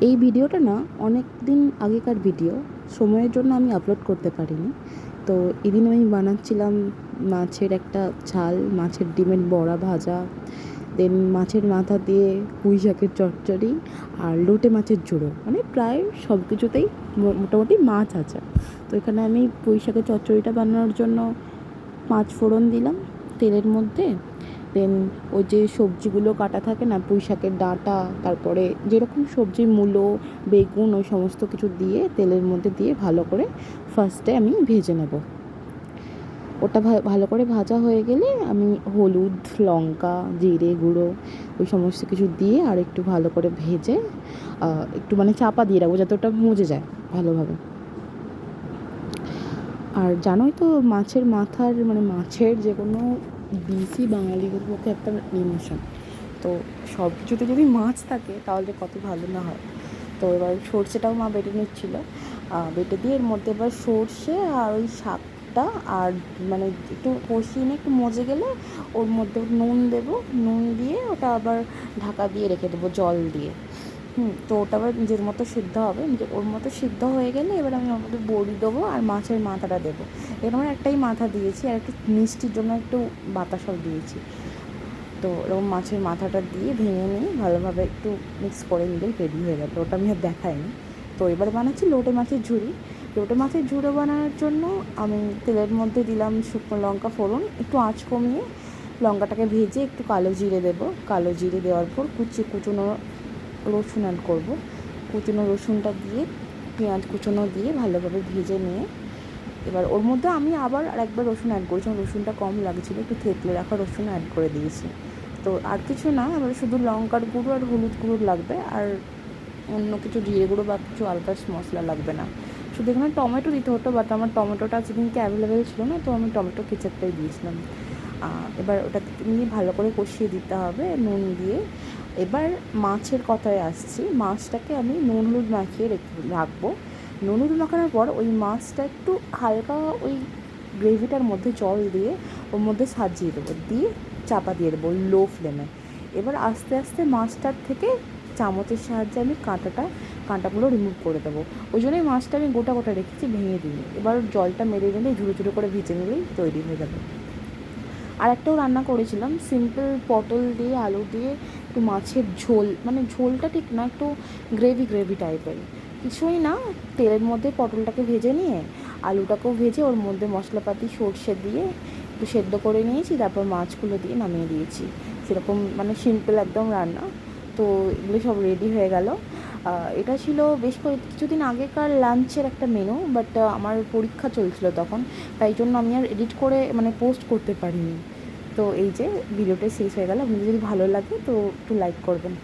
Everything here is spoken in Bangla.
এই ভিডিওটা না অনেক দিন আগেকার ভিডিও, সময়ের জন্য আমি আপলোড করতে পারিনি। তো এদিন আমি বানাচ্ছিলাম মাছের একটা ঝাল, মাছের ডিমের বড়া ভাজা, দেন মাছের মাথা দিয়ে পুঁই শাকের চচ্চড়ি আর লোটে মাছের ঝোড়ো, মানে প্রায় সব কিছুতেই মোটামুটি মাছ আছে। তো এখানে আমি পুঁই শাকের চচ্চড়িটা বানানোর জন্য পাঁচ ফোড়ন দিলাম তেলের মধ্যে। দেন ওই যে সবজিগুলো কাটা থাকে না, পুঁই শাকের ডাঁটা, তারপরে যেরকম সবজি, মূলো, বেগুন, ওই সমস্ত কিছু দিয়ে তেলের মধ্যে দিয়ে ভালো করে ফার্স্টে আমি ভেজে নেব। ওটা ভালো করে ভাজা হয়ে গেলে আমি হলুদ, লঙ্কা, জিরে গুঁড়ো, ওই সমস্ত কিছু দিয়ে আর একটু ভালো করে ভেজে একটু মানে চাপা দিয়ে রাখবো যাতে ওটা মজে যায় ভালোভাবে। আর জানোই তো মাছের মাথার মানে মাছের যে কোনো ডিশই বাঙালিদের পক্ষে একটা ইমোশন। তো সব কিছুতে যদি মাছ থাকে তাহলে কত ভালো না হয়। তো এবার সর্ষেটাও মা বেটে নিচ্ছিলো, বেটে দিয়ে এর মধ্যে এবার সর্ষে আর ওই শাকটা আর মানে একটু কষিয়ে নিয়ে একটু মজে গেলে ওর মধ্যে নুন দেবো, নুন দিয়ে ওটা আবার ঢাকা দিয়ে রেখে দেবো জল দিয়ে। তো ওটা আবার নিজের মতো সিদ্ধ হবে, ওর মতো সিদ্ধ হয়ে গেলে এবার আমি ওর মধ্যে বড়ি দেবো আর মাছের মাথাটা দেবো। এবার আমার একটাই মাথা দিয়েছি আর একটু মিষ্টির জন্য একটু বাতাসাও দিয়েছি। তো এরকম মাছের মাথাটা দিয়ে ভেঙে নিয়ে ভালোভাবে একটু মিক্স করে নিলেই রেডি হয়ে যাবে। ওটা আমি আর দেখাইনি। তো এবার বানাচ্ছি লোটে মাছের ঝুড়ি। লোটে মাছের ঝুড়ো বানানোর জন্য আমি তেলের মধ্যে দিলাম শুকনো লঙ্কা ফোড়ন, একটু আঁচ কমিয়ে লঙ্কাটাকে ভেজে একটু কালো জিরে দেবো। কালো জিরে দেওয়ার পর কুচনো রসুন অ্যাড করবো। কুচনো রসুনটা দিয়ে পেঁয়াজ কুচনো দিয়ে ভালোভাবে ভেজে নিয়ে এবার ওর মধ্যে আমি আবার আরেকবার রসুন অ্যাড করেছি, রসুনটা কম লাগছিলো, একটু থেতলে রাখা রসুন অ্যাড করে দিয়েছি। তো আর কিছু না, এবার শুধু লঙ্কার গুঁড়ো আর হলুদ গুঁড়ো লাগবে, আর অন্য কিছু জিরে গুঁড়ো বা কিছু আলাদা মশলা লাগবে না। শুধু এখানে টমেটো দিতে হতো, বাট আমার টমেটোটা সেদিনকে অ্যাভেলেবেল ছিল না, তো আমি টমেটো কেচাপটাই দিয়েছিলাম। এবার ওটা নিয়ে ভালো করে কষিয়ে দিতে হবে নুন দিয়ে। এবার মাছের কথায় আসছি, মাছটাকে আমি নুন হলুদ মাখিয়ে রাখবো। নুন হলুদ মাখানোর পর ওই মাছটা একটু হালকা ওই গ্রেভিটার মধ্যে জল দিয়ে ওর মধ্যে সাজিয়ে দেবো, দিয়ে চাপা দিয়ে দেবো লো ফ্লেমে। এবার আস্তে আস্তে মাছটার থেকে চামচের সাহায্যে আমি কাঁটাগুলো রিমুভ করে দেবো। ওই জন্যই মাছটা আমি গোটা গোটা রেখেছি, ভেঙে দিই। এবার জলটা মেরে গেলে ঝুড়ো ঝুড়ো করে ভেজে নিলেই তৈরি হয়ে যাবে। আর একটাও রান্না করেছিলাম সিম্পল, পটল দিয়ে আলু দিয়ে একটু মাছের ঝোল, মানে ঝোলটা ঠিক না, একটু গ্রেভি টাইপের। কিছুই না, তেলের মধ্যে পটলটাকে ভেজে নিয়ে আলুটাকেও ভেজে ওর মধ্যে মশলাপাতি সর্ষে দিয়ে একটু সেদ্ধ করে নিয়েছি, তারপর মাছগুলো দিয়ে নামিয়ে দিয়েছি। সেরকম মানে সিম্পল একদম রান্না। তো এগুলো সব রেডি হয়ে গেল। এটা ছিল বেশ কিছুদিন আগেকার লাঞ্চের একটা মেনু, বাট আমার পরীক্ষা চলছিল তখন, তাই জন্য আমি আর এডিট করে মানে পোস্ট করতে পারিনি। তো এই যে ভিডিওটা শেষ হয়ে গেল। আপনাদের যদি ভালো লাগে তো একটু লাইক করবেন।